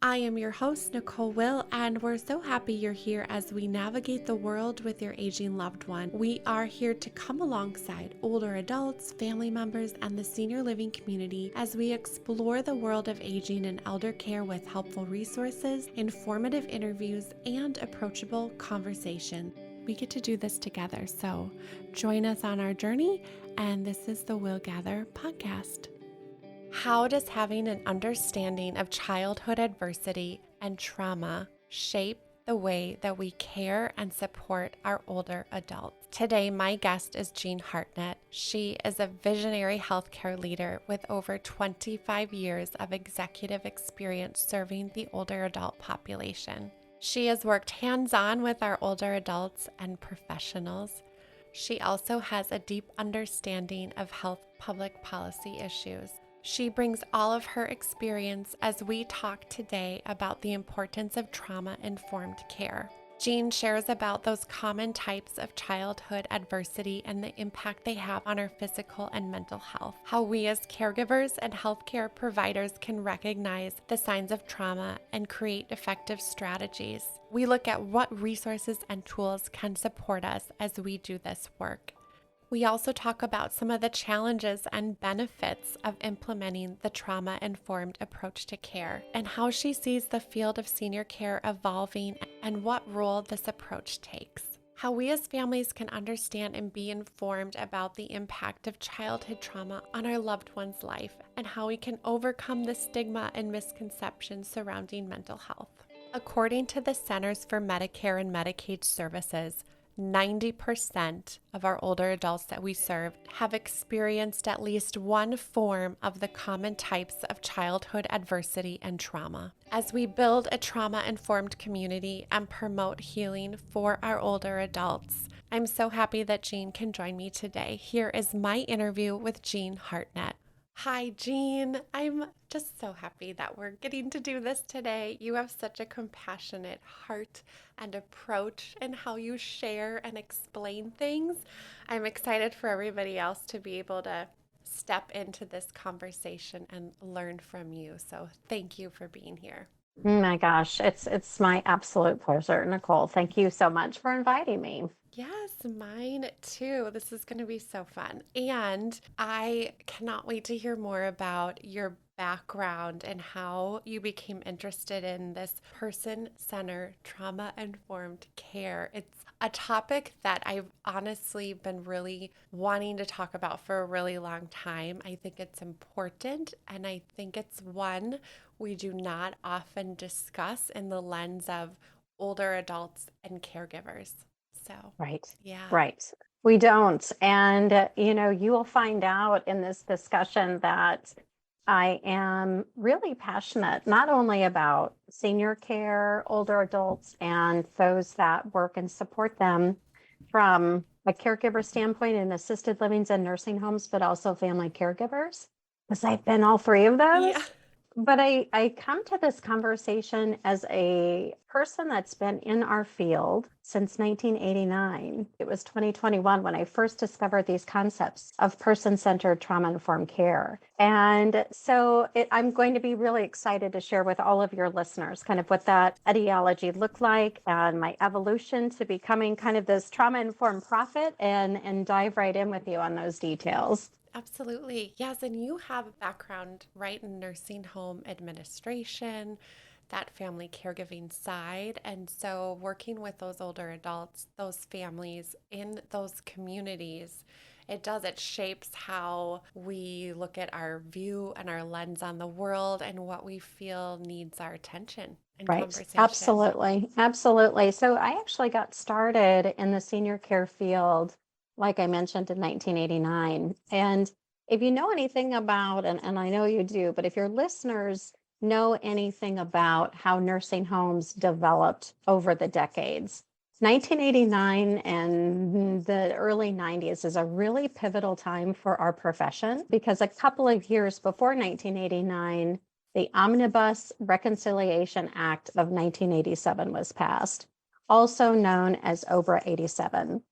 I am your host, Nicole Will, and we're so happy you're here as we navigate the world with your aging loved one. We are here to come alongside older adults, family members, and the senior living community as we explore the world of aging and elder care with helpful resources, informative interviews, and approachable conversation. We get to do this together, so join us on our journey, and this is the Will Gather podcast. How does having an understanding of childhood adversity and trauma shape the way that we care and support our older adults? Today, my guest is Jean Hartnett. She is a visionary healthcare leader with over 25 years of executive experience serving the older adult population. She has worked hands-on with our older adults and professionals. She also has a deep understanding of health public policy issues. She brings all of her experience as we talk today about the importance of trauma-informed care. Jean shares about those common types of childhood adversity and the impact they have on our physical and mental health, how we as caregivers and healthcare providers can recognize the signs of trauma and create effective strategies. We look at what resources and tools can support us as we do this work. We also talk about some of the challenges and benefits of implementing the trauma-informed approach to care and how she sees the field of senior care evolving and what role this approach takes. How we as families can understand and be informed about the impact of childhood trauma on our loved one's life and how we can overcome the stigma and misconceptions surrounding mental health. According to the Centers for Medicare and Medicaid Services, 90% of our older adults that we serve have experienced at least one form of the common types of childhood adversity and trauma. As we build a trauma-informed community and promote healing for our older adults, I'm so happy that Jean can join me today. Here is my interview with Jean Hartnett. Hi, Jean. I'm just so happy that we're getting to do this today. You have such a compassionate heart and approach in how you share and explain things. I'm excited for everybody else to be able to step into this conversation and learn from you. So thank you for being here. Oh my gosh, it's my absolute pleasure, Nicole. Thank you so much for inviting me. Yes, mine too. This is going to be so fun. And I cannot wait to hear more about your background and how you became interested in this person-centered trauma-informed care. It's a topic that I've honestly been really wanting to talk about for a really long time. I think it's important, and I think it's one we do not often discuss in the lens of older adults and caregivers. So, Right, yeah. right. We don't. And, you will find out in this discussion that I am really passionate not only about senior care, older adults, and those that work and support them from a caregiver standpoint in assisted livings and nursing homes, but also family caregivers, because I've been all three of Yeah. those. But I come to this conversation as a person that's been in our field since 1989. It was 2021 when I first discovered these concepts of person-centered trauma-informed care. And so I'm going to be really excited to share with all of your listeners kind of what that ideology looked like and my evolution to becoming kind of this trauma-informed prophet and dive right in with you on those details. Absolutely. Yes. And you have a background right in nursing home administration, that family caregiving side. And so working with those older adults, those families in those communities, it shapes how we look at our view and our lens on the world and what we feel needs our attention and Right. conversation. Absolutely. Absolutely. So I actually got started in the senior care field, like I mentioned, in 1989. And if you know anything about, and I know you do, but if your listeners know anything about how nursing homes developed over the decades, 1989 and the early 90s is a really pivotal time for our profession because a couple of years before 1989, the Omnibus Reconciliation Act of 1987 was passed, also known as OBRA 87.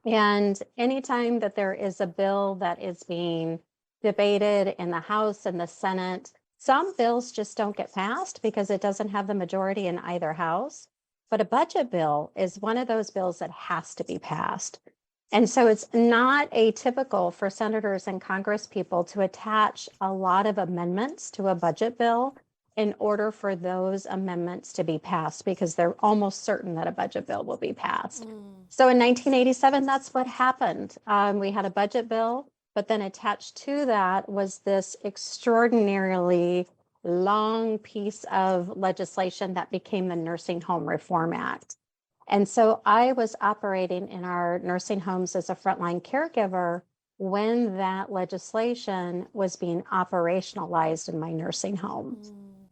And anytime that there is a bill that is being debated in the House and the Senate, Some bills just don't get passed because it doesn't have the majority in either house. But a budget bill is one of those bills that has to be passed. And so it's not atypical for senators and Congress people to attach a lot of amendments to a budget bill in order for those amendments to be passed, because they're almost certain that a budget bill will be passed. So in 1987, that's what happened. We had a budget bill, but then attached to that was this extraordinarily long piece of legislation that became the Nursing Home Reform Act. And so I was operating in our nursing homes as a frontline caregiver when that legislation was being operationalized in my nursing home.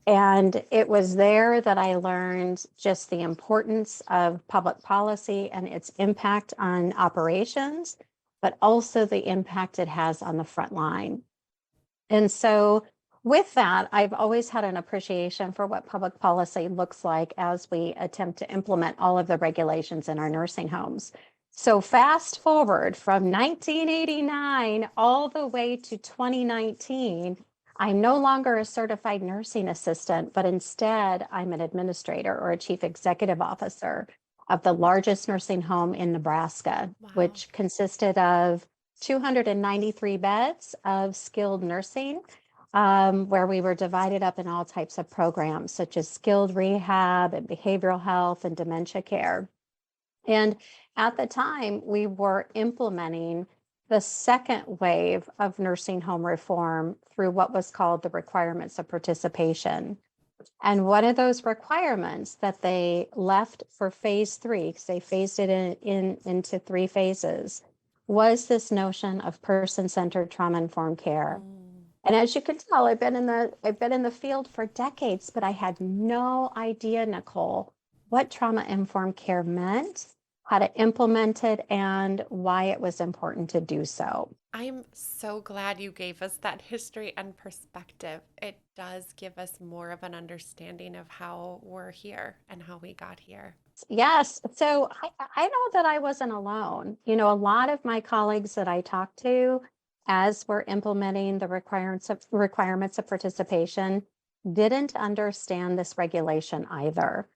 And it was there that I learned just the importance of public policy and its impact on operations, but also the impact it has on the front line. And so with that, I've always had an appreciation for what public policy looks like as we attempt to implement all of the regulations in our nursing homes. So fast forward from 1989 all the way to 2019, I'm no longer a certified nursing assistant, but instead I'm an administrator or a chief executive officer of the largest nursing home in Nebraska, which consisted of 293 beds of skilled nursing, where we were divided up in all types of programs, such as skilled rehab and behavioral health and dementia care. And at the time, we were implementing the second wave of nursing home reform through what was called the requirements of participation. And one of those requirements that they left for phase 3, because they phased it into 3 phases, was this notion of person-centered trauma-informed care. And as you can tell, I've been in the field for decades, but I had no idea, Nicole, what trauma-informed care meant, how to implement it, and why it was important to do so. I'm so glad you gave us that history and perspective. It does give us more of an understanding of how we're here and how we got here. Yes. So I know that I wasn't alone. You know, a lot of my colleagues that I talked to as we're implementing the requirements of participation didn't understand this regulation either.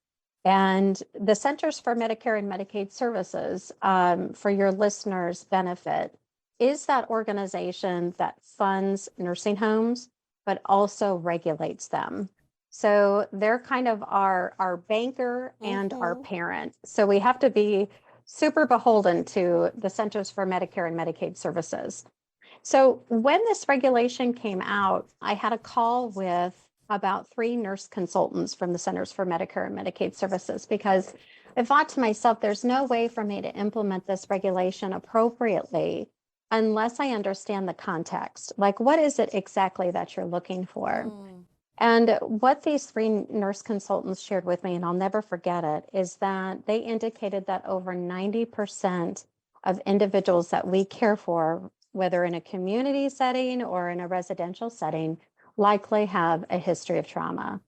And the Centers for Medicare and Medicaid Services, for your listeners' benefit, is that organization that funds nursing homes, but also regulates them. So they're kind of our banker and our parent. So we have to be super beholden to the Centers for Medicare and Medicaid Services. So when this regulation came out, I had a call with about 3 nurse consultants from the Centers for Medicare and Medicaid Services, because I thought to myself, there's no way for me to implement this regulation appropriately unless I understand the context. Like, what is it exactly that you're looking for? And what these 3 nurse consultants shared with me, and I'll never forget it, is that they indicated that over 90% of individuals that we care for, whether in a community setting or in a residential setting, likely have a history of trauma.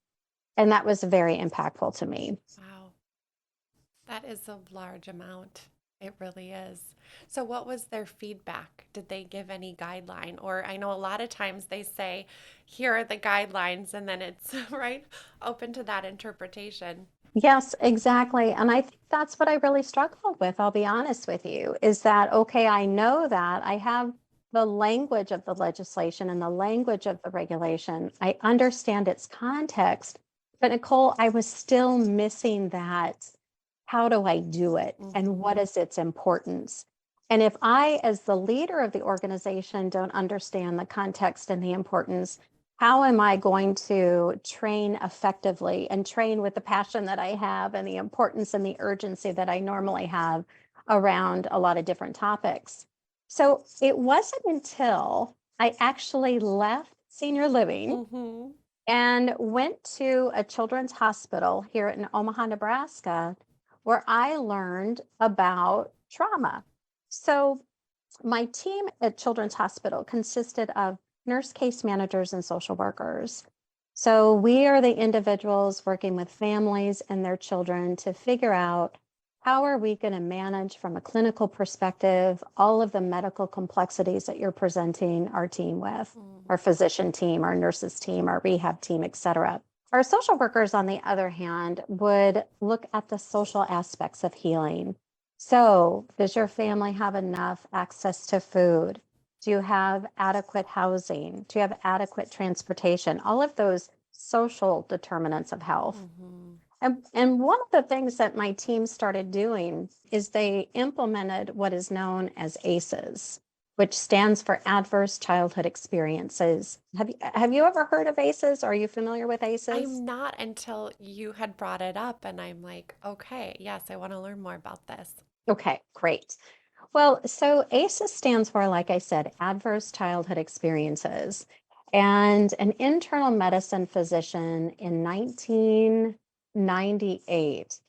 And that was very impactful to me. Wow. That is a large amount. It really is. So what was their feedback? Did they give any guideline? Or I know a lot of times they say, here are the guidelines, and then it's right open to that interpretation. Yes, exactly. And I think that's what I really struggled with, I'll be honest with you, is that, okay, I know that I have the language of the legislation and the language of the regulation. I understand its context, but Nicole, I was still missing that. How do I do it? And what is its importance? And if I, as the leader of the organization, don't understand the context and the importance, how am I going to train effectively and train with the passion that I have and the importance and the urgency that I normally have around a lot of different topics? So it wasn't until I actually left senior living and went to a children's hospital here in Omaha, Nebraska, where I learned about trauma. So my team at Children's Hospital consisted of nurse case managers and social workers. So we are the individuals working with families and their children to figure out how are we going to manage from a clinical perspective all of the medical complexities that you're presenting our team with, our physician team, our nurses team, our rehab team, et cetera. Our social workers, on the other hand, would look at the social aspects of healing. So, does your family have enough access to food? Do you have adequate housing? Do you have adequate transportation? All of those social determinants of health. And one of the things that my team started doing is they implemented what is known as ACEs, which stands for Adverse Childhood Experiences. Have you ever heard of ACEs? Are you familiar with ACEs? I'm not until you had brought it up, and I'm like, okay, yes, I want to learn more about this. Okay, great. Well, so ACEs stands for, like I said, Adverse Childhood Experiences. And an internal medicine physician in 1998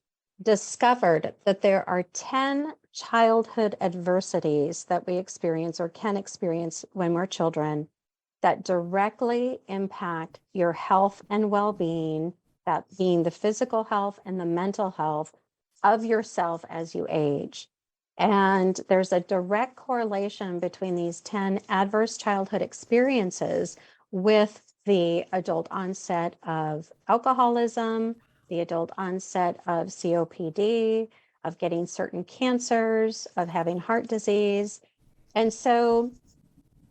discovered that there are 10 childhood adversities that we experience or can experience when we're children that directly impact your health and well-being, that being the physical health and the mental health of yourself as you age. And there's a direct correlation between these 10 adverse childhood experiences with the adult onset of alcoholism, the adult onset of COPD, of getting certain cancers, of having heart disease. And so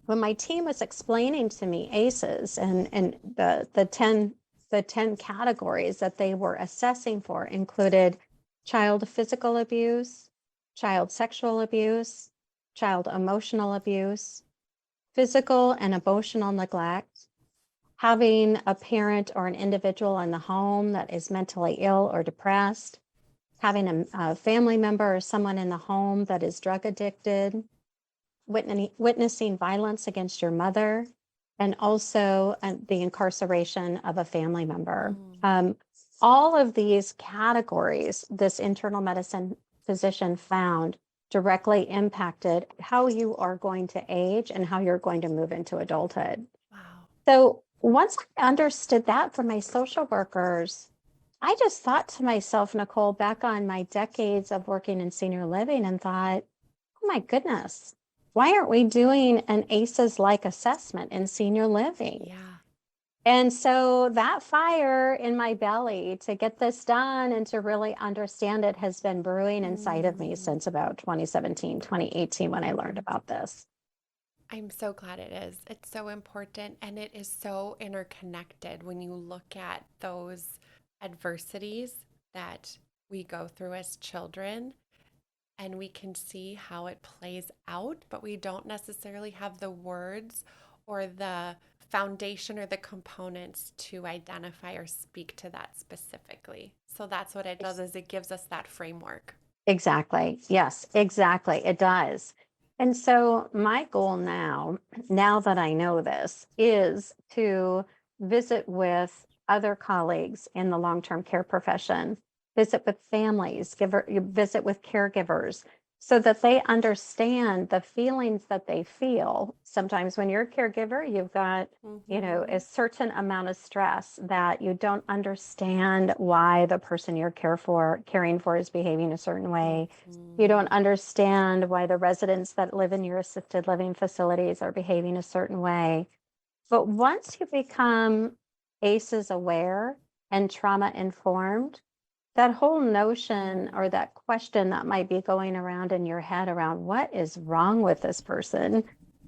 when my team was explaining to me ACEs and the 10 categories that they were assessing for included child physical abuse, child sexual abuse, child emotional abuse, physical and emotional neglect, having a parent or an individual in the home that is mentally ill or depressed, having a family member or someone in the home that is drug addicted, witnessing violence against your mother, and also the incarceration of a family member. All of these categories, this internal medicine physician found directly impacted how you are going to age and how you're going to move into adulthood. Wow. So once I understood that from my social workers, I just thought to myself, Nicole, back on my decades of working in senior living and thought, oh my goodness, why aren't we doing an ACEs-like assessment in senior living? Yeah. And so that fire in my belly to get this done and to really understand it has been brewing inside of me since about 2017, 2018, when I learned about this. I'm so glad it is. It's so important and it is so interconnected when you look at those adversities that we go through as children and we can see how it plays out, but we don't necessarily have the words or the foundation or the components to identify or speak to that specifically. So that's what it does is it gives us that framework. Exactly. Yes, exactly. It does. And so my goal now that I know this, is to visit with other colleagues in the long-term care profession, visit with families, visit with caregivers, so that they understand the feelings that they feel. Sometimes when you're a caregiver, you've got a certain amount of stress that you don't understand why the person you're caring for is behaving a certain way. You don't understand why the residents that live in your assisted living facilities are behaving a certain way. But once you become ACEs aware and trauma informed, that whole notion or that question that might be going around in your head around what is wrong with this person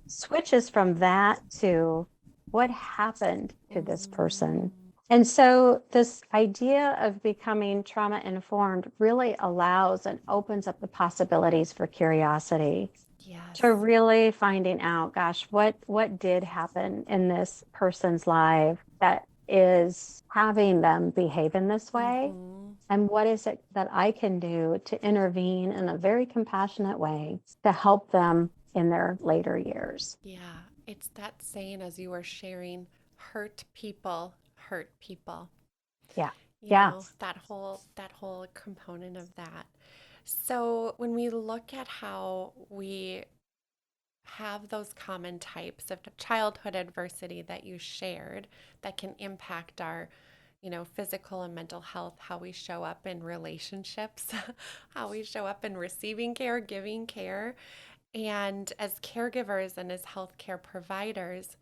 switches from that to what happened to this person. And so this idea of becoming trauma informed really allows and opens up the possibilities for curiosity, Yes. to really finding out, gosh, what did happen in this person's life that is having them behave in this way? And what is it that I can do to intervene in a very compassionate way to help them in their later years? Yeah, it's that saying as you were sharing, hurt people hurt people. Yeah. You Yeah. know, that whole component of that. So when we look at how we have those common types of childhood adversity that you shared that can impact our physical and mental health, how we show up in relationships, how we show up in receiving care, giving care. And as caregivers and as healthcare providers,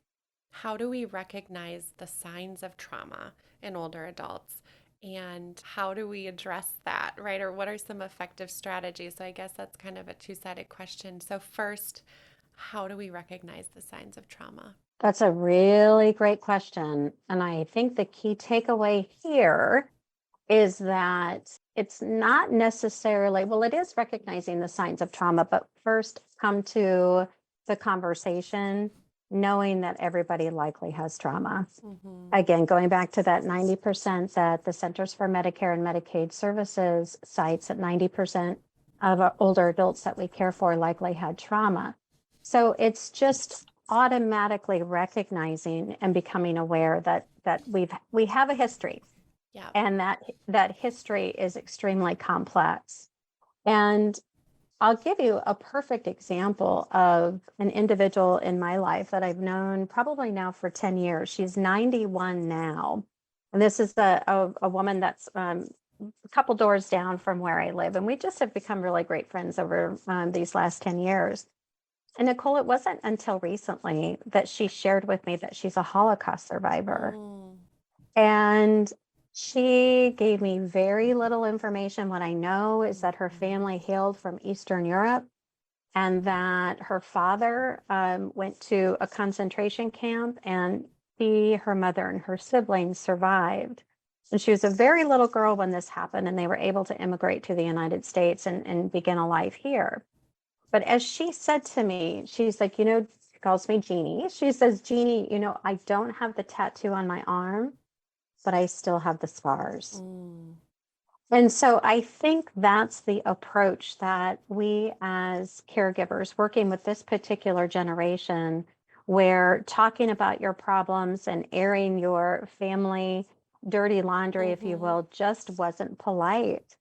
how do we recognize the signs of trauma in older adults? And how do we address that, right? Or what are some effective strategies? So I guess that's kind of a two-sided question. So first, how do we recognize the signs of trauma? That's a really great question. And I think the key takeaway here is that it's not necessarily, well, it is recognizing the signs of trauma, but first come to the conversation knowing that everybody likely has trauma. Again, going back to that 90% that the Centers for Medicare and Medicaid Services cites, that 90% of our older adults that we care for likely had trauma. So it's just automatically recognizing and becoming aware that we have a history. Yeah. And that history is extremely complex. And I'll give you a perfect example of an individual in my life that I've known probably now for 10 years. She's 91 now. And this is a woman that's a couple doors down from where I live. And we just have become really great friends over these last 10 years. And Nicole, it wasn't until recently that she shared with me that she's a Holocaust survivor. And she gave me very little information. What I know is that her family hailed from Eastern Europe and that her father went to a concentration camp, and her mother, and her siblings survived. And she was a very little girl when this happened, and they were able to immigrate to the United States and begin a life here. But as she said to me, she's like, she calls me Jeannie. She says, Jeannie, I don't have the tattoo on my arm, but I still have the scars. And so I think that's the approach that we as caregivers working with this particular generation, where talking about your problems and airing your family dirty laundry, if you will, just wasn't polite.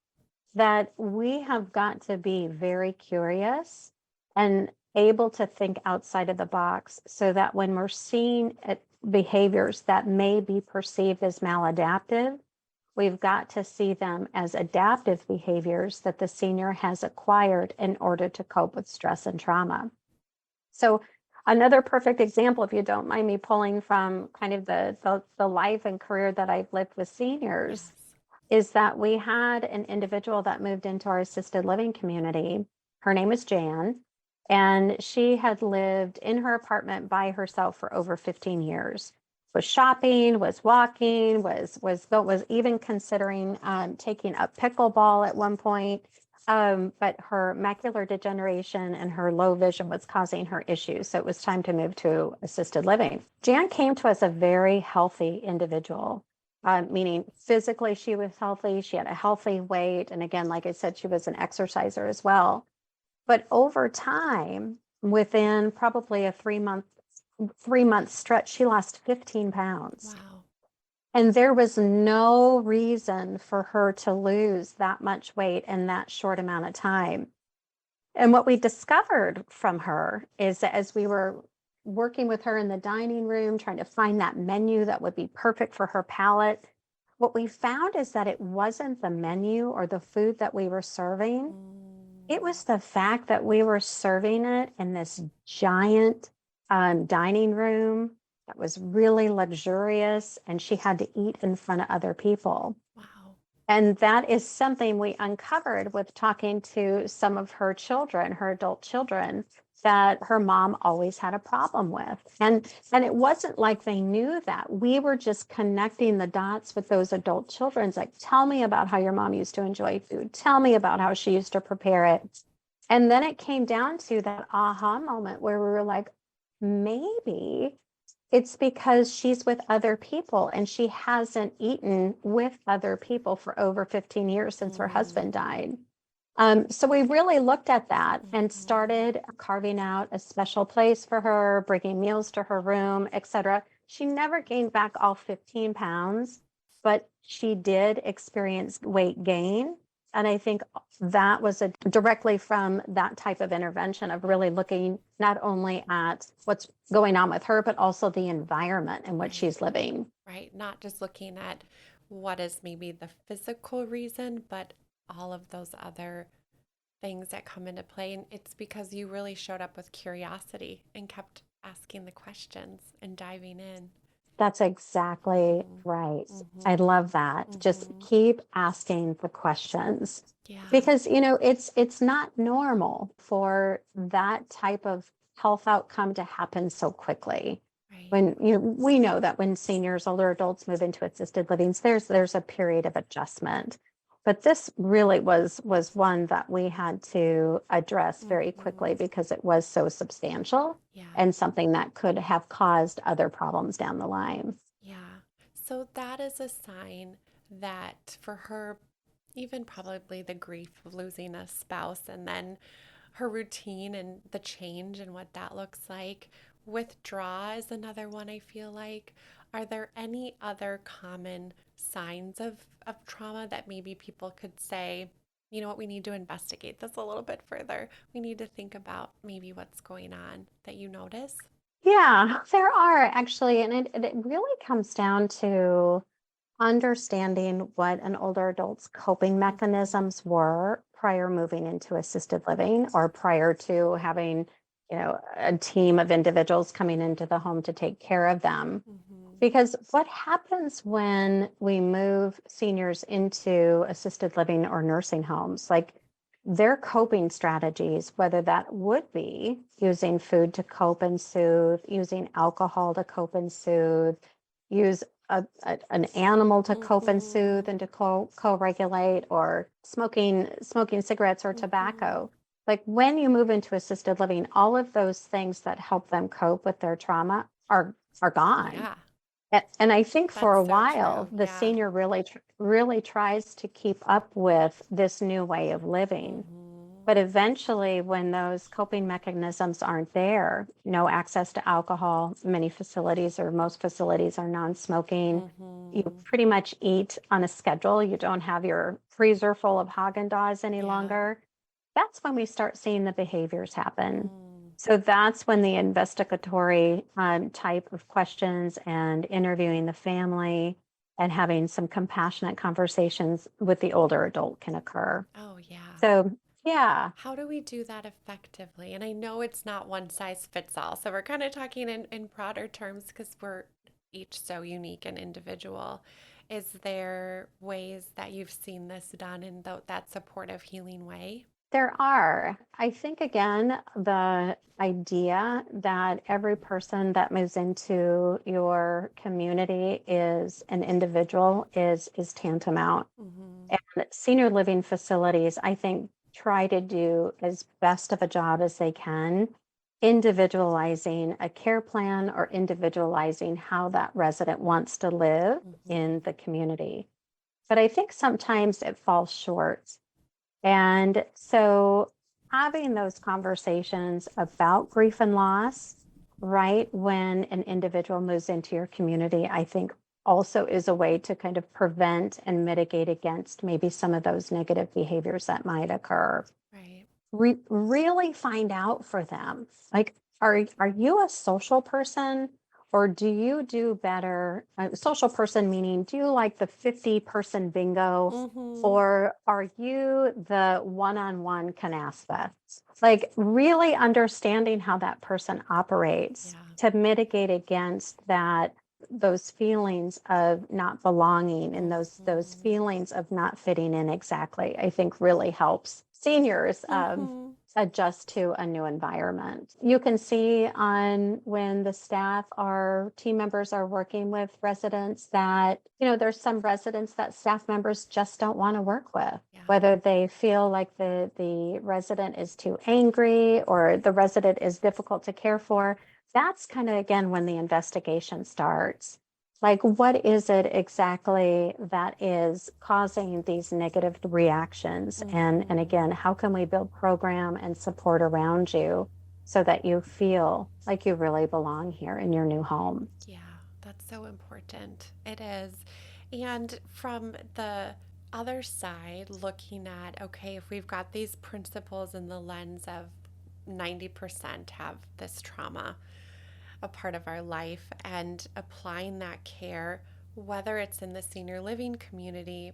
That we have got to be very curious and able to think outside of the box, so that when we're seeing behaviors that may be perceived as maladaptive, we've got to see them as adaptive behaviors that the senior has acquired in order to cope with stress and trauma. So another perfect example, if you don't mind me pulling from kind of the life and career that I've lived with seniors, is that we had an individual that moved into our assisted living community. Her name is Jan, and she had lived in her apartment by herself for over 15 years. Was shopping, was walking, was even considering taking up pickleball at one point. But her macular degeneration and her low vision was causing her issues. So it was time to move to assisted living. Jan came to us a very healthy individual. Meaning physically she was healthy, she had a healthy weight. And again, like I said, she was an exerciser as well. But over time, within probably a 3-month stretch, she lost 15 pounds. Wow. And there was no reason for her to lose that much weight in that short amount of time. And what we discovered from her is that as we were working with her in the dining room, trying to find that menu that would be perfect for her palate, what we found is that it wasn't the menu or the food that we were serving. It was the fact that we were serving it in this giant dining room that was really luxurious, and she had to eat in front of other people. Wow. And that is something we uncovered with talking to some of her children, her adult children, that her mom always had a problem with. And it wasn't like they knew that. We were just connecting the dots with those adult children. It's like, tell me about how your mom used to enjoy food. Tell me about how she used to prepare it. And then it came down to that aha moment where we were like, maybe it's because she's with other people and she hasn't eaten with other people for over 15 years since her husband died. So we really looked at that and started carving out a special place for her, bringing meals to her room, etc. She never gained back all 15 pounds, but she did experience weight gain. And I think that was directly from that type of intervention of really looking not only at what's going on with her, but also the environment in which she's living. Right. Not just looking at what is maybe the physical reason, but all of those other things that come into play. And it's because you really showed up with curiosity and kept asking the questions and diving in. That's exactly Mm-hmm. right. I Mm-hmm. love that. Just Mm-hmm. keep asking the questions Yeah. because, it's not normal for that type of health outcome to happen so quickly. Right. When, we know that when seniors, older adults move into assisted livings, there's a period of adjustment. But this really was one that we had to address very Mm-hmm. quickly because it was so substantial Yeah. and something that could have caused other problems down the line. Yeah. So that is a sign that for her, even probably the grief of losing a spouse and then her routine and the change and what that looks like. Withdraw is another one I feel like. Are there any other common signs of trauma that maybe people could say, you know what, we need to investigate this a little bit further. We need to think about maybe what's going on that you notice? Yeah, there are actually, and it really comes down to understanding what an older adult's coping Mm-hmm. mechanisms were prior moving into assisted living or prior to having, a team of individuals coming into the home to take care of them. Mm-hmm. Because what happens when we move seniors into assisted living or nursing homes, like their coping strategies, whether that would be using food to cope and soothe, using alcohol to cope and soothe, use an animal to cope and Mm-hmm. soothe and to co-regulate, or smoking cigarettes or Mm-hmm. tobacco. Like when you move into assisted living, all of those things that help them cope with their trauma are gone. Yeah, And I think for that's a so while, true. the Yeah. senior really tries to keep up with this new way of living. Mm-hmm. But eventually, when those coping mechanisms aren't there, no access to alcohol, many facilities or most facilities are non-smoking. You Mm-hmm. pretty much eat on a schedule. You don't have your freezer full of Haagen-Dazs any Yeah. longer. That's when we start seeing the behaviors happen. Mm. So that's when the investigatory type of questions and interviewing the family and having some compassionate conversations with the older adult can occur. Oh, yeah. So, yeah, How do we do that effectively? And I know it's not one size fits all. So we're kind of talking in broader terms because we're each so unique and individual. Is there ways that you've seen this done in that supportive healing way? there are. I think, again, the idea that every person that moves into your community is an individual is tantamount. Mm-hmm. And senior living facilities, I think, try to do as best of a job as they can, individualizing a care plan or individualizing how that resident wants to live in Mm-hmm. the community. But I think sometimes it falls short. And so having those conversations about grief and loss right when an individual moves into your community, I think also is a way to kind of prevent and mitigate against maybe some of those negative behaviors that might occur. Right. Really find out for them. Like, are you a social person, or do you do better? A social person meaning, do you like the 50-person bingo, Mm-hmm. or are you the one-on-one canasta? Like really understanding how that person operates Yeah. to mitigate against those feelings of not belonging and those Mm-hmm. feelings of not fitting in exactly, I think really helps seniors Mm-hmm. adjust to a new environment. You can see on when the staff or team members are working with residents that, there's some residents that staff members just don't want to work with, Yeah. whether they feel like the resident is too angry or the resident is difficult to care for. That's kind of, again, when the investigation starts. Like, what is it exactly that is causing these negative reactions? And Mm-hmm. again, how can we build program and support around you so that you feel like you really belong here in your new home? Yeah, that's so important. It is. And from the other side, looking at, okay, if we've got these principles in the lens of 90% have this trauma a part of our life and applying that care, whether it's in the senior living community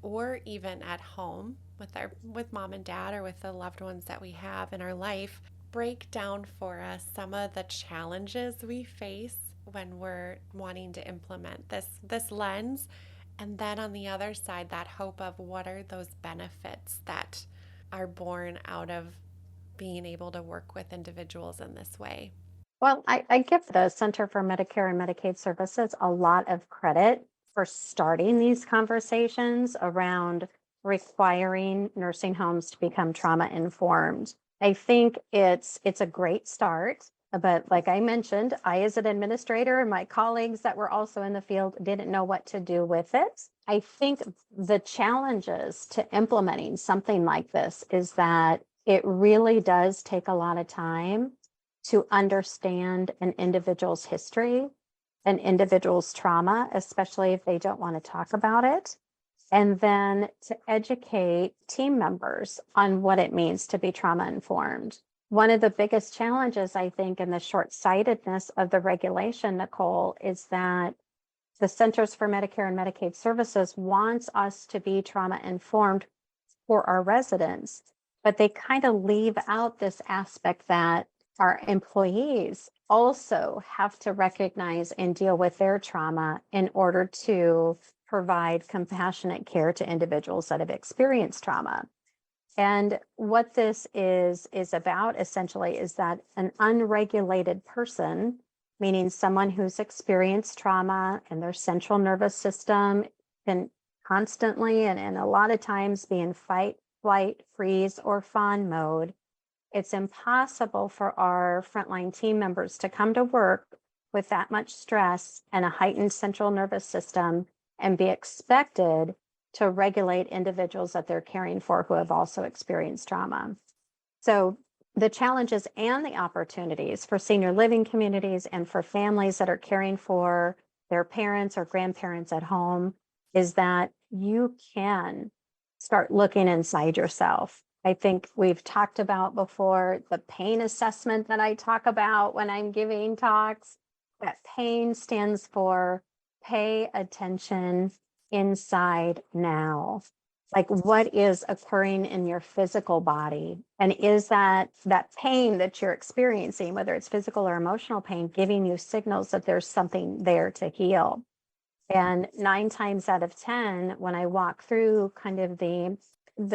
or even at home with mom and dad or with the loved ones that we have in our life, break down for us some of the challenges we face when we're wanting to implement this lens, and then on the other side, that hope of what are those benefits that are born out of being able to work with individuals in this way. Well, I give the Center for Medicare and Medicaid Services a lot of credit for starting these conversations around requiring nursing homes to become trauma informed. I think it's a great start, but like I mentioned, I as an administrator and my colleagues that were also in the field didn't know what to do with it. I think the challenges to implementing something like this is that it really does take a lot of time to understand an individual's history, an individual's trauma, especially if they don't want to talk about it, and then to educate team members on what it means to be trauma informed. One of the biggest challenges, I think, in the short sightedness of the regulation, Nicole, is that the Centers for Medicare and Medicaid Services wants us to be trauma informed for our residents, but they kind of leave out this aspect that our employees also have to recognize and deal with their trauma in order to provide compassionate care to individuals that have experienced trauma. And what this is about essentially is that an unregulated person, meaning someone who's experienced trauma and their central nervous system can constantly and a lot of times be in fight, flight, freeze, or fawn mode, it's impossible for our frontline team members to come to work with that much stress and a heightened central nervous system and be expected to regulate individuals that they're caring for who have also experienced trauma. So, the challenges and the opportunities for senior living communities and for families that are caring for their parents or grandparents at home is that you can start looking inside yourself. I think we've talked about before the pain assessment that I talk about when I'm giving talks. That pain stands for pay attention inside now. Like what is occurring in your physical body? And is that pain that you're experiencing, whether it's physical or emotional pain, giving you signals that there's something there to heal? And 9 times out of 10, when I walk through kind of the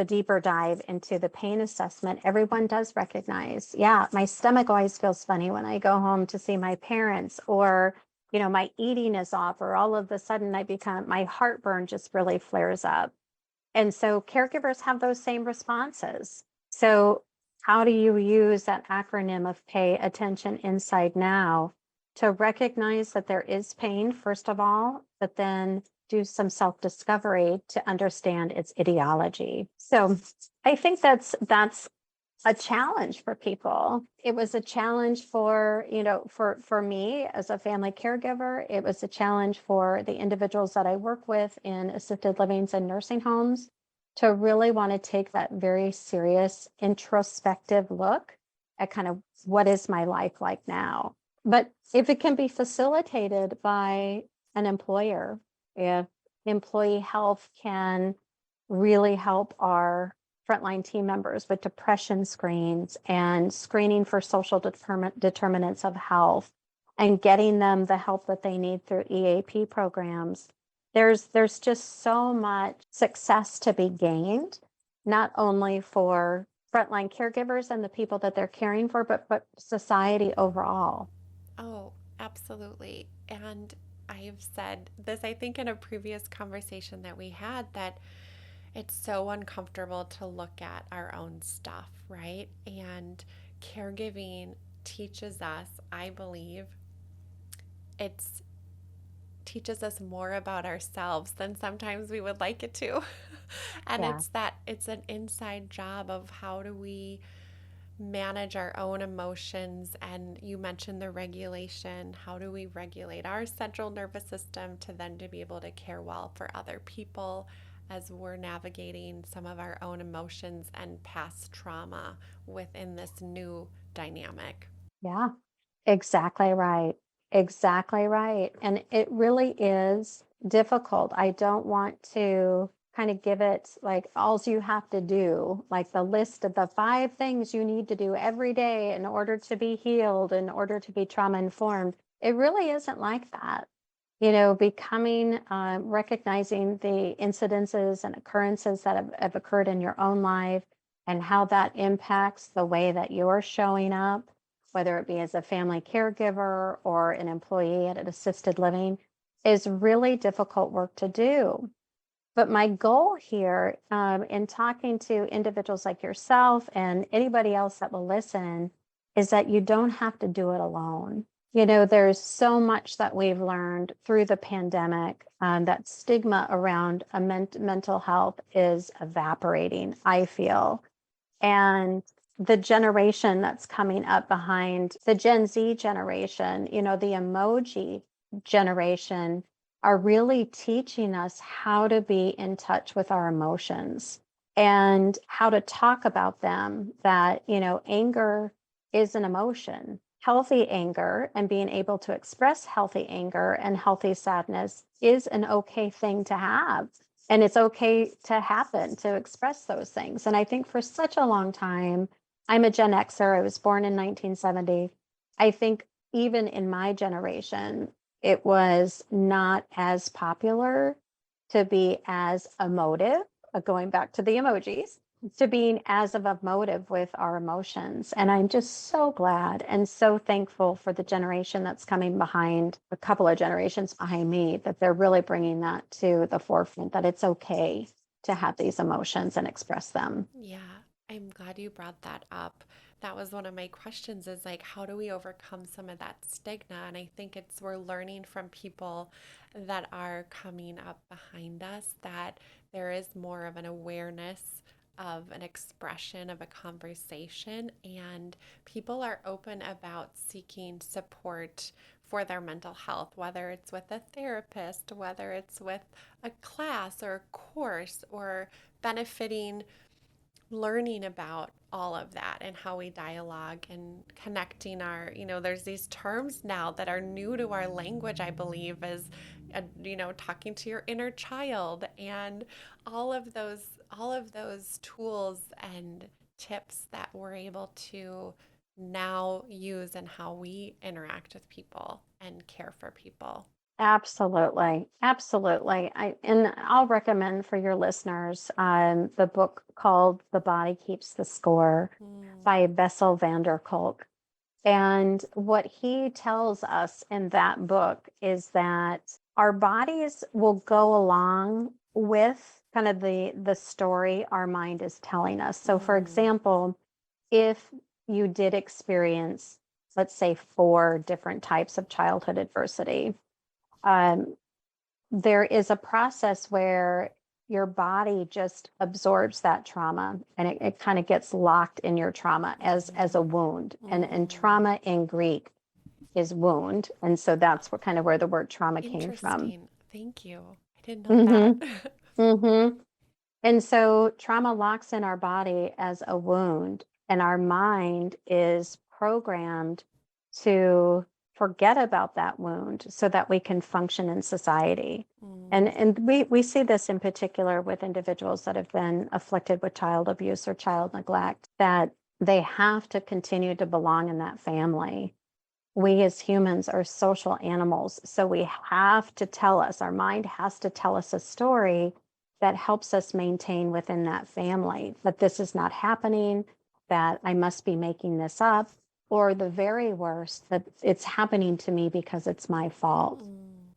deeper dive into the pain assessment, everyone does recognize, yeah, my stomach always feels funny when I go home to see my parents, or, my eating is off, or all of a sudden my heartburn just really flares up. And so caregivers have those same responses. So, how do you use that acronym of pay attention inside now to recognize that there is pain, first of all, but then do some self discovery to understand its etiology? So, I think that's a challenge for people. It was a challenge for me as a family caregiver. It was a challenge for the individuals that I work with in assisted livings and nursing homes to really want to take that very serious introspective look at kind of what is my life like now. But if it can be facilitated by an employer, if employee health can really help our frontline team members with depression screens and screening for social determinants of health and getting them the help that they need through EAP programs. There's just so much success to be gained, not only for frontline caregivers and the people that they're caring for, but society overall. Oh, absolutely. And I've said this, I think, in a previous conversation that we had, that it's so uncomfortable to look at our own stuff, right? And caregiving teaches us, I believe, it's teaches us more about ourselves than sometimes we would like it to. And Yeah. it's an inside job of how do we manage our own emotions. And you mentioned the regulation. How do we regulate our central nervous system to then to be able to care well for other people as we're navigating some of our own emotions and past trauma within this new dynamic? Yeah. Exactly right. Exactly right. And it really is. difficult. I don't want to kind of give it like all you have to do, like the list of the 5 things you need to do every day in order to be healed, in order to be trauma informed. It really isn't like that. Becoming, recognizing the incidences and occurrences that have occurred in your own life and how that impacts the way that you're showing up, whether it be as a family caregiver or an employee at an assisted living, is really difficult work to do. But my goal here, in talking to individuals like yourself and anybody else that will listen, is that you don't have to do it alone. There's so much that we've learned through the pandemic, that stigma around mental health is evaporating, I feel. And the generation that's coming up behind the Gen Z generation, the emoji generation, are really teaching us how to be in touch with our emotions and how to talk about them. That, anger is an emotion. Healthy anger and being able to express healthy anger and healthy sadness is an okay thing to have. And it's okay to happen, to express those things. And I think for such a long time, I'm a Gen Xer. I was born in 1970. I think even in my generation, it was not as popular to be as emotive, going back to the emojis, to being as of emotive with our emotions. And I'm just so glad and so thankful for the generation that's coming behind, a couple of generations behind me, that they're really bringing that to the forefront, that it's okay to have these emotions and express them. Yeah, I'm glad you brought that up. That was one of my questions is like, how do we overcome some of that stigma? And I think we're learning from people that are coming up behind us that there is more of an awareness of an expression of a conversation, and people are open about seeking support for their mental health, whether it's with a therapist, whether it's with a class or a course, or benefiting learning about all of that and how we dialogue and connecting there's these terms now that are new to our language, I believe, as talking to your inner child, and all of those tools and tips that we're able to now use in how we interact with people and care for people. Absolutely. Absolutely. I'll recommend for your listeners, the book called The Body Keeps the Score Mm. by Bessel van der Kolk. And what he tells us in that book is that our bodies will go along with kind of the story our mind is telling us. So for Mm. example, if you did experience, let's say, 4 different types of childhood adversity, um, there is a process where your body just absorbs that trauma, and it kind of gets locked in your trauma as a wound. And Mm. trauma in Greek is wound. And so that's where the word trauma came from. Interesting. Thank you. I didn't know that. Hmm. Hmm. And so trauma locks in our body as a wound, and our mind is programmed to forget about that wound so that we can function in society. And Mm. and we see this in particular with individuals that have been afflicted with child abuse or child neglect, that they have to continue to belong in that family. We as humans are social animals, so we have to our mind has to tell us a story that helps us maintain within that family that this is not happening, that I must be making this up, or the very worst, that it's happening to me because it's my fault. Mm.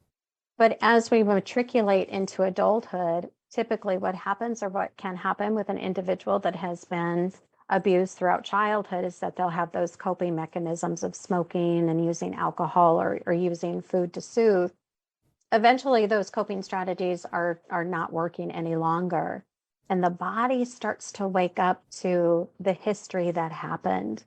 But as we matriculate into adulthood, typically what happens, or what can happen with an individual that has been abused throughout childhood, is that they'll have those coping mechanisms of smoking and using alcohol, or using food to soothe. Eventually, those coping strategies are not working any longer. And the body starts to wake up to the history that happened.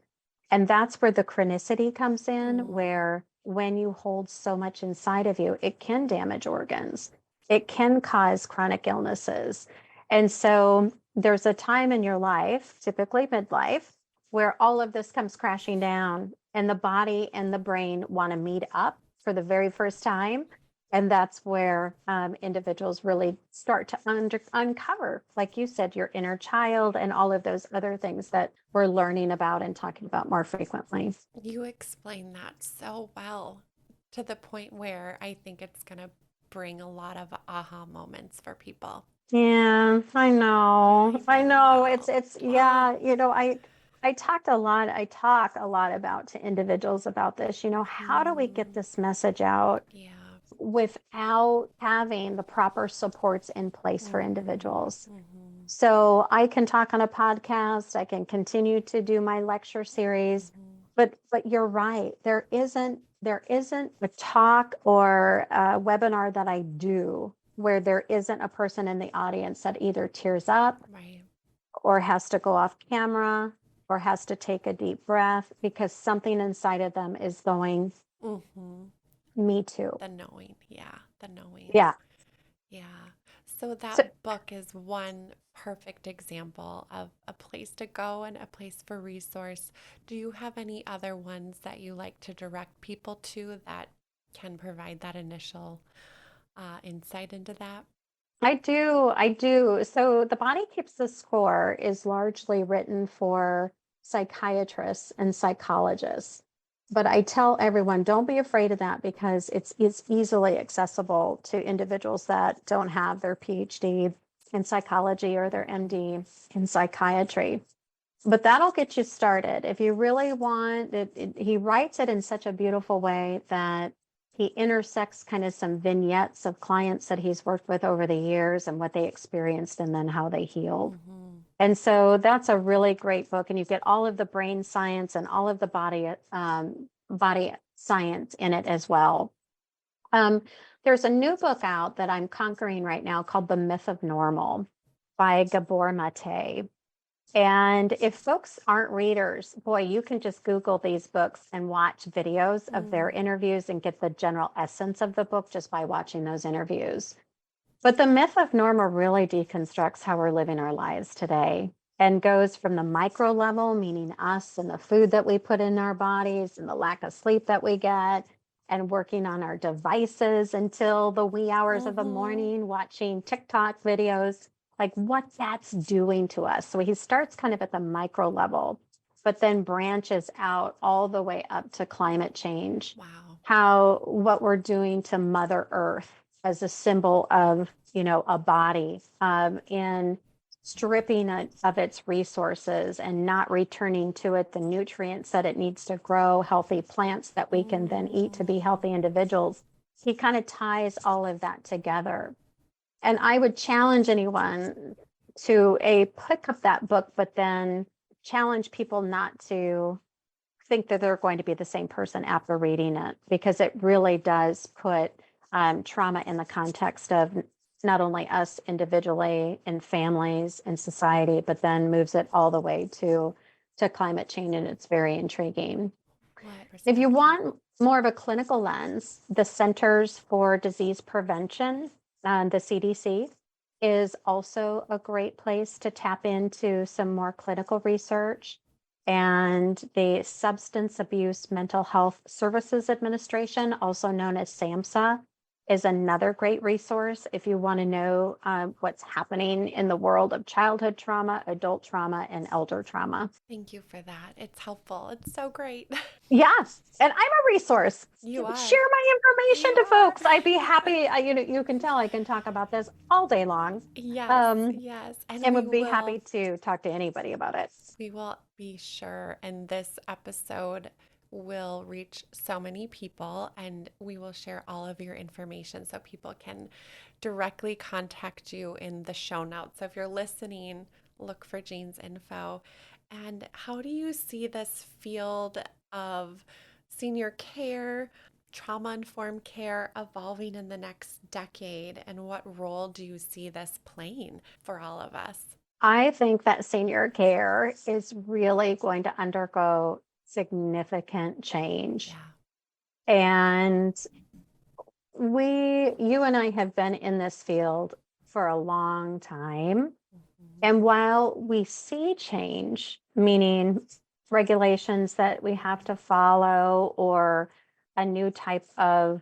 And that's where the chronicity comes in, Mm. where when you hold so much inside of you, it can damage organs, it can cause chronic illnesses. And so there's a time in your life, typically midlife, where all of this comes crashing down, and the body and the brain want to meet up for the very first time. And that's where individuals really start to uncover, like you said, your inner child and all of those other things that we're learning about and talking about more frequently. You explain that so well to the point where I think it's going to bring a lot of aha moments for people. Yeah, I know. Really, I really know. well. Oh, Yeah, I talk a lot about to individuals about this, how do we get mhm. this message out Yeah. without having the proper supports in place for Mm-hmm. individuals? Mm-hmm. So I can talk on a podcast, I can continue to do my lecture series, Mm-hmm. but you're right. There isn't a talk or a webinar that I do where there isn't a person in the audience that either tears up Right. or has to go off camera or has to take a deep breath because something inside of them is going, Mm-hmm. me too. The knowing. Yeah. The knowing. Yeah. Yeah. So So that book is one perfect example of a place to go and a place for resource. Do you have any other ones that you like to direct people to that can provide that initial insight into that? I do. So The Body Keeps the Score is largely written for psychiatrists and psychologists. But I tell everyone, don't be afraid of that because it's easily accessible to individuals that don't have their PhD in psychology or their MD in psychiatry. But that'll get you started. If you really want it, he writes it in such a beautiful way that he intersects kind of some vignettes of clients that he's worked with over the years and what they experienced and then how they healed. Mm-hmm. And so that's a really great book. And you get all of the brain science and all of the body science in it as well. Um, there's a new book out that I'm conquering right now called The Myth of Normal by Gabor Mate. And if folks aren't readers, boy, you can just Google these books and watch videos of their Mm. interviews and get the general essence of the book just by watching those interviews. But the myth of normal really deconstructs how we're living our lives today and goes from the micro level, meaning us and the food that we put in our bodies and the lack of sleep that we get, and working on our devices until the wee hours of the Mm-hmm. morning, watching TikTok videos, like what that's doing to us. So he starts kind of at the micro level, but then branches out all the way up to climate change, Wow. how what we're doing to Mother Earth as a symbol of, a body, in stripping it of its resources and not returning to it the nutrients that it needs to grow healthy plants that we can then eat to be Mm. healthy individuals. He kind of ties all of that together. And I would challenge anyone to pick up that book, but then challenge people not to think that they're going to be the same person after reading it because it really does put trauma in the context of not only us individually and families and society, but then moves it all the way to climate change, and it's very intriguing. What If you perspective? want more of a clinical lens, the Centers for Disease Prevention, the CDC, is also a great place to tap into some more clinical research. And the Substance Abuse Mental Health Services Administration, also known as SAMHSA, is another great resource if you want to know what's happening in the world of childhood trauma, adult trauma, and elder trauma. Thank you for that. It's helpful. It's so great. Yes, and I'm a resource. You are. Share my information You to are. folks. I'd be happy. You can tell I can talk about this all day long, Yes, um, yes. And and would be happy to talk to anybody about it. we will be sure. And this episode will reach so many people, and we will share all of your information so people can directly contact you in the show notes. So if you're listening, look for Jean's info. And how do you see this field of senior care, trauma informed care evolving in the next decade? And what role do you see this playing for all of us? I think that senior care is really going to undergo significant change. Yeah. And you and I have been in this field for a long time. Mhm. And while we see change, meaning regulations that we have to follow or a new type of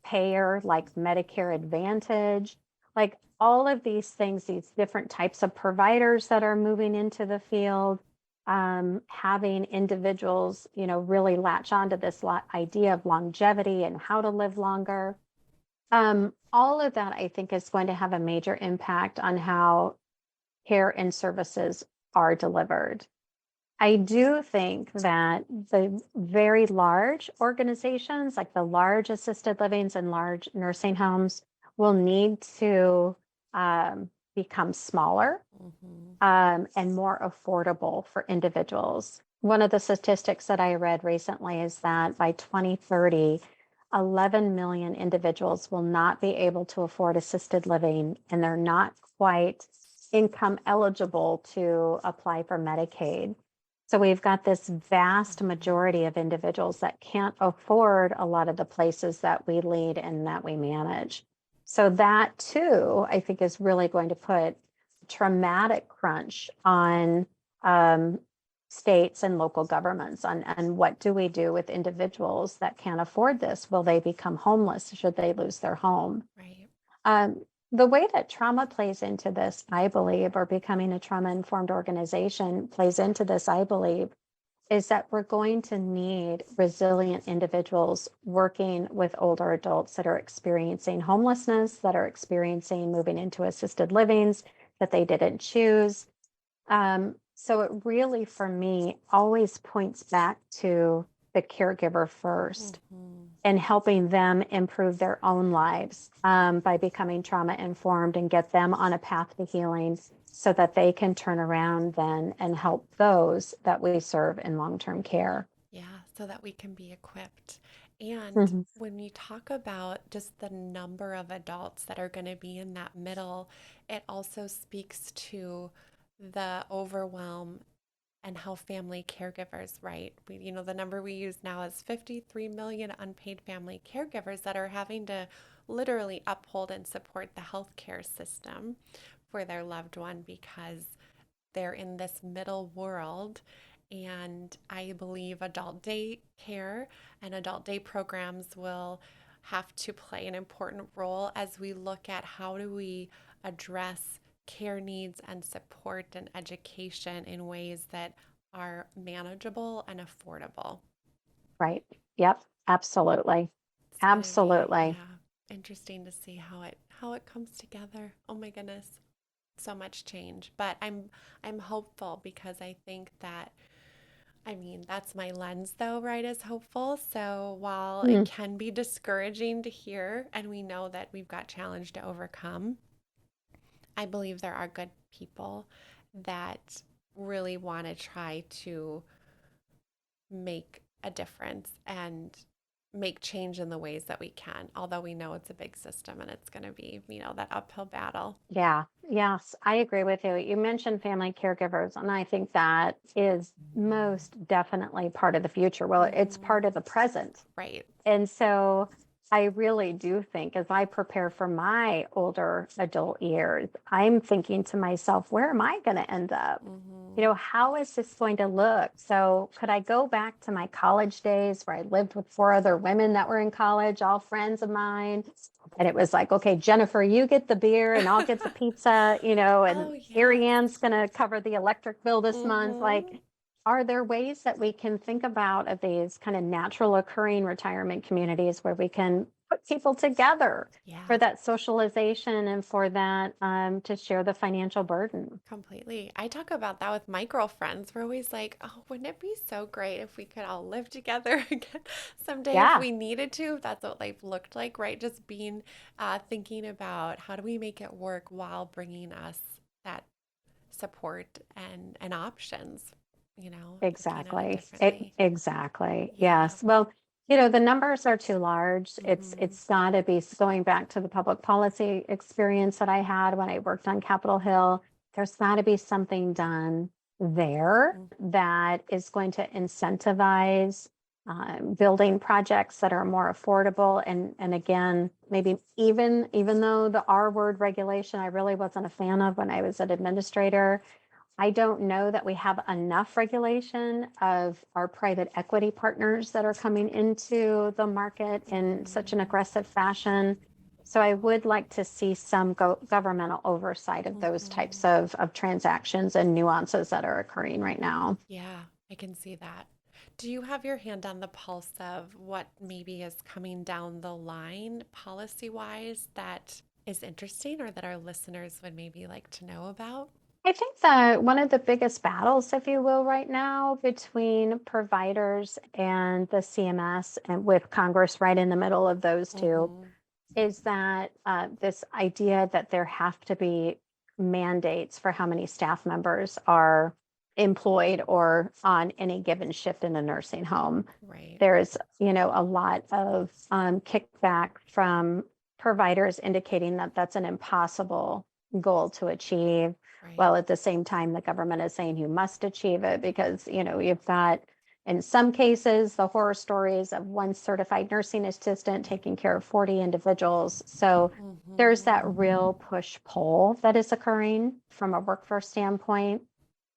payer like Medicare Advantage, like all of these things, these different types of providers that are moving into the field, having individuals, really latch onto this idea of longevity and how to live longer. All of that, I think, is going to have a major impact on how care and services are delivered. I do think that the very large organizations, like the large assisted livings and large nursing homes, will need to become smaller Mhm. and more affordable for individuals. One of the statistics that I read recently is that by 2030, 11 million individuals will not be able to afford assisted living, and they're not quite income eligible to apply for Medicaid. So we've got this vast majority of individuals that can't afford a lot of the places that we lead and that we manage. So that too, I think, is really going to put traumatic crunch on states and local governments on what do we do with individuals that can't afford this? Will they become homeless? Should they lose their home? Right. Um, the way that trauma plays into this, I believe, or becoming a trauma-informed organization plays into this, I believe, is that we're going to need resilient individuals working with older adults that are experiencing homelessness, that are experiencing moving into assisted livings that they didn't choose. So it really, for me, always points back to the caregiver first Mhm. and helping them improve their own lives by becoming trauma informed and get them on a path to healing so that they can turn around then and help those that we serve in long-term care. Yeah, so that we can be equipped. And Mhm. when you talk about just the number of adults that are going to be in that middle, it also speaks to the overwhelm and how family caregivers, right? The number we use now is 53 million unpaid family caregivers that are having to literally uphold and support the healthcare system for their loved one because they're in this middle world. And I believe adult day care and adult day programs will have to play an important role as we look at how do we address care needs and support and education in ways that are manageable and affordable. Right. Yep. Absolutely. It's going to be, Absolutely. yeah, interesting to see how it comes together. Oh my goodness, so much change, but I'm hopeful because I think that, I mean, that's my lens though, right, is hopeful. So while it Mm, can be discouraging to hear and we know that we've got challenge to overcome, I believe there are good people that really want to try to make a difference and make change in the ways that we can, although we know it's a big system and it's going to be, that uphill battle. yeah. Yes. I agree with you. You mentioned family caregivers, and I think that is most definitely part of the future. Well, it's Hmm. part of the present. Right. And so I really do think as I prepare for my older adult years, I'm thinking to myself, where am I going to end up? Hmm. How is this going to look? So, could I go back to my college days where I lived with four other women that were in college, all friends of mine? And it was like, okay, Jennifer, you get the beer and I'll get the pizza, and Oh, yes. Ariane's going to cover the electric bill this month. Hmm. Like, are there ways that we can think about of these kind of natural occurring retirement communities where we can put people together for Yeah. that socialization and for that to share the financial burden? Completely. I talk about that with my girlfriends. We're always like, oh, wouldn't it be so great if we could all live together again someday if Yeah, we needed to? That's what life looked like, right? Just being, thinking about how do we make it work while bringing us that support and options, looking at it exactly. differently. Exactly. Yeah. Yes. Well, the numbers are too large. It's Hmm. it's got to be going back to the public policy experience that I had when I worked on Capitol Hill. There's got to be something done there that is going to incentivize building projects that are more affordable. And again, maybe even though the R word regulation I really wasn't a fan of when I was an administrator, I don't know that we have enough regulation of our private equity partners that are coming into the market in such an aggressive fashion. So I would like to see some governmental oversight of those types Mhm. of transactions and nuances that are occurring right now. Yeah, I can see that. Do you have your hand on the pulse of what maybe is coming down the line policy wise that is interesting or that our listeners would maybe like to know about? I think that one of the biggest battles, if you will, right now between providers and the CMS and with Congress right in the middle of those two Mm-hmm. is that this idea that there have to be mandates for how many staff members are employed or on any given shift in a nursing home. Right, There's, a lot of kickback from providers indicating that that's an impossible goal to achieve. right. While at the same time, the government is saying you must achieve it because, you've got in some cases, the horror stories of one certified nursing assistant taking care of 40 individuals. So there's Mm-hmm. that real push pull that is occurring from a workforce standpoint.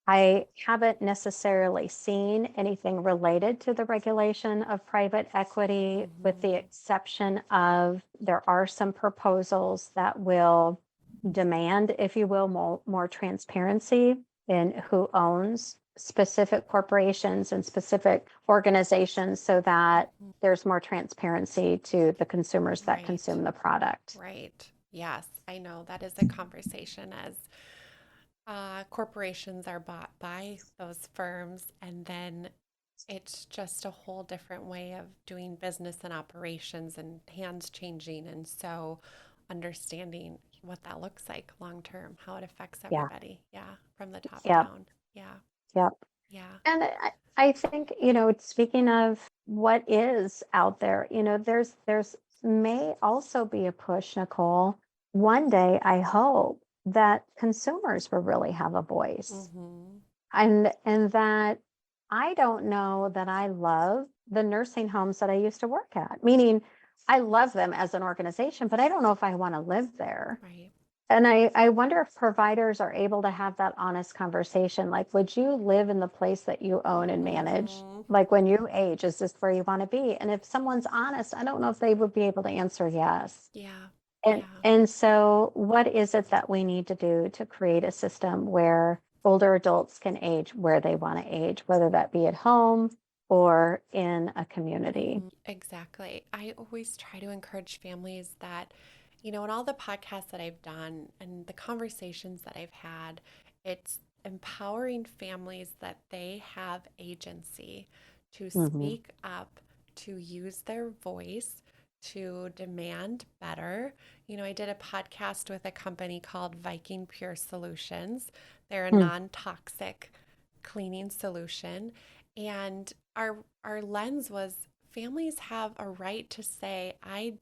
I haven't necessarily seen anything related to the regulation of private equity, with the Mm-hmm. exception of there are some proposals that will demand, if you will, more transparency in who owns specific corporations and specific organizations so that there's more transparency to the consumers that Right, consume the product. right. Yes, I know that is a conversation as corporations are bought by those firms, and then it's just a whole different way of doing business and operations and hands changing. And so understanding what that looks like long term, how it affects Yeah. everybody. Yeah, from the top Yep. down. Yeah, Yep. yeah. And I think, speaking of what is out there, there's may also be a push, Nicole. One day, I hope that consumers will really have a voice, Mm-hmm. and that I don't know that I love the nursing homes that I used to work at, meaning I love them as an organization, but I don't know if I want to live there. Right. And I wonder if providers are able to have that honest conversation. Like, would you live in the place that you own and manage? Mm-hmm. Like, when you age, is this where you want to be? And if someone's honest, I don't know if they would be able to answer yes. Yeah. And Yeah. and so what is it that we need to do to create a system where older adults can age where they want to age, whether that be at home or in a community? Exactly. I always try to encourage families that, in all the podcasts that I've done and the conversations that I've had, it's empowering families that they have agency to Hmm. speak up, to use their voice, to demand better. I did a podcast with a company called Viking Pure Solutions. They're a non-toxic cleaning solution. And our lens was families have a right to say, I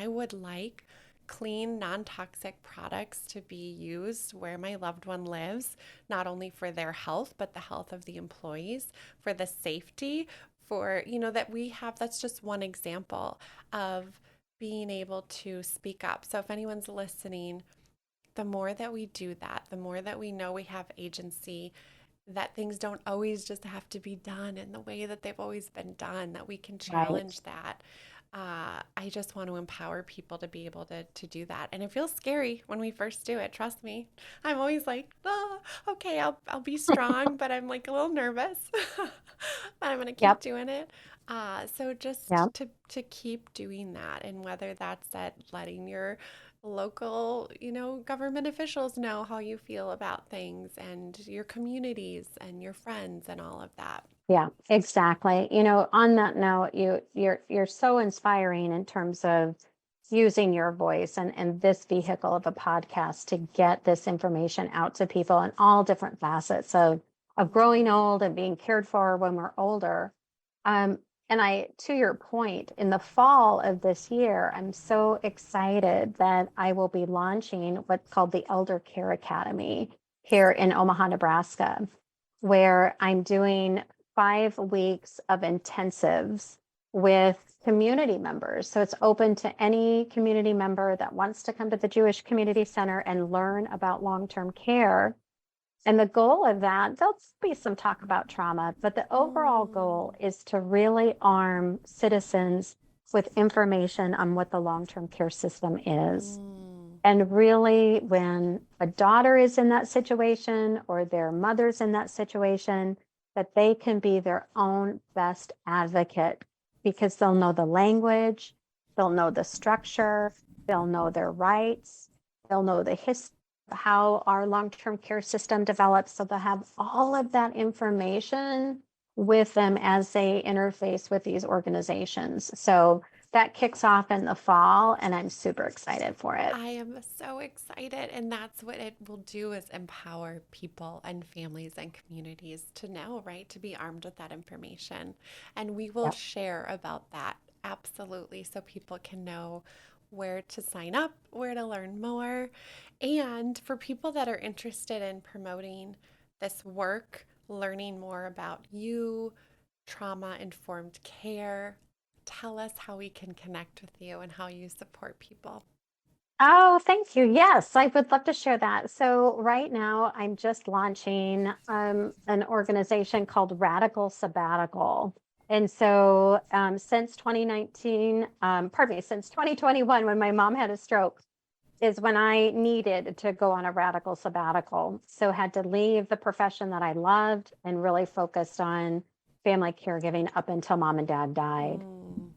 would like clean, non toxic products to be used where my loved one lives, not only for their health, but the health of the employees, for the safety, that we have. That's just one example of being able to speak up. So if anyone's listening, the more that we do that, the more that we know we have agency, that things don't always just have to be done in the way that they've always been done, that we can Right. challenge that. I just want to empower people to be able to do that. And it feels scary when we first do it. Trust me. I'm always like, oh, okay, I'll be strong, but I'm like a little nervous. But I'm going to keep Yep. doing it. So Yep. just to keep doing that, and whether that's at letting your local, government officials know how you feel about things, and your communities and your friends and all of that. Yeah, exactly. On that note, you're so inspiring in terms of using your voice and this vehicle of a podcast to get this information out to people in all different facets of growing Mhm. old and being cared for when we're older. Um, and to your point, in the fall of this year, I'm so excited that I will be launching what's called the Elder Care Academy here in Omaha, Nebraska, where I'm doing 5 weeks of intensives with community members. So it's open to any community member that wants to come to the Jewish Community Center and learn about long term care. And the goal of that, there'll be some talk about trauma, but the overall goal is to really arm citizens with information on what the long-term care system is. And really, when a daughter is in that situation or their mother's in that situation, that they can be their own best advocate because they'll know the language, they'll know the structure, they'll know their rights, they'll know the history, how our long-term care system develops. So they'll have all of that information with them as they interface with these organizations. So that kicks off in the fall, and I'm super excited for it. I am so excited. And that's what it will do is empower people and families and communities to know, right? To be armed with that information. And we will Yep. share about that absolutely so people can know where to sign up, where to learn more. And for people that are interested in promoting this work, learning more about you, trauma informed care, tell us how we can connect with you and how you support people. Oh, thank you. Yes, I would love to share that. So right now I'm just launching an organization called Radical Sabbatical. And so since 2019, pardon me, since 2021, when my mom had a stroke, is when I needed to go on a radical sabbatical. So had to leave the profession that I loved and really focused on family caregiving up until mom and dad died.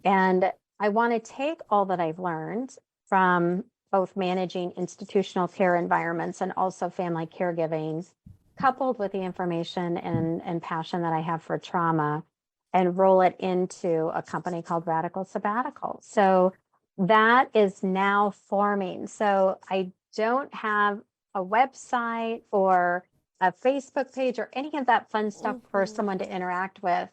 And I want to take all that I've learned from both managing institutional care environments and also family caregiving, coupled with the information and passion that I have for trauma, and roll it into a company called Radical Sabbatical. So that is now forming. So I don't have a website or a Facebook page or any of that fun stuff for someone to interact with,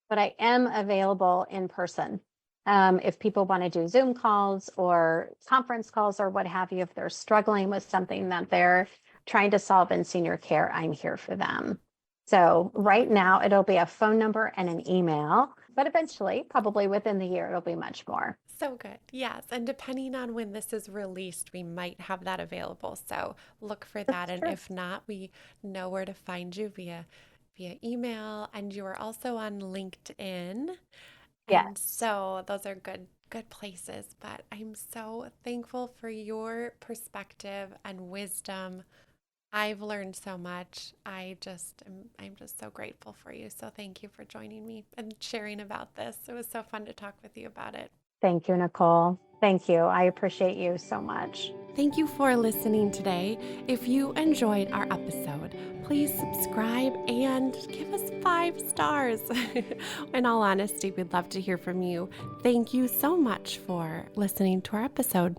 but I am available in person. If people want to do Zoom calls or conference calls or what have you, if they're struggling with something that they're trying to solve in senior care, I'm here for them. So right now it'll be a phone number and an email, but eventually, probably within the year, it'll be much more. So good. Yes. And depending on when this is released, we might have that available. So look for that. And Sure. if not, we know where to find you via email. And you are also on LinkedIn. And Yes. so those are good places. But I'm so thankful for your perspective and wisdom. I've learned so much. I'm just so grateful for you. So thank you for joining me and sharing about this. It was so fun to talk with you about it. Thank you, Nicole. Thank you. I appreciate you so much. Thank you for listening today. If you enjoyed our episode, please subscribe and give us 5 stars. In all honesty, we'd love to hear from you. Thank you so much for listening to our episode.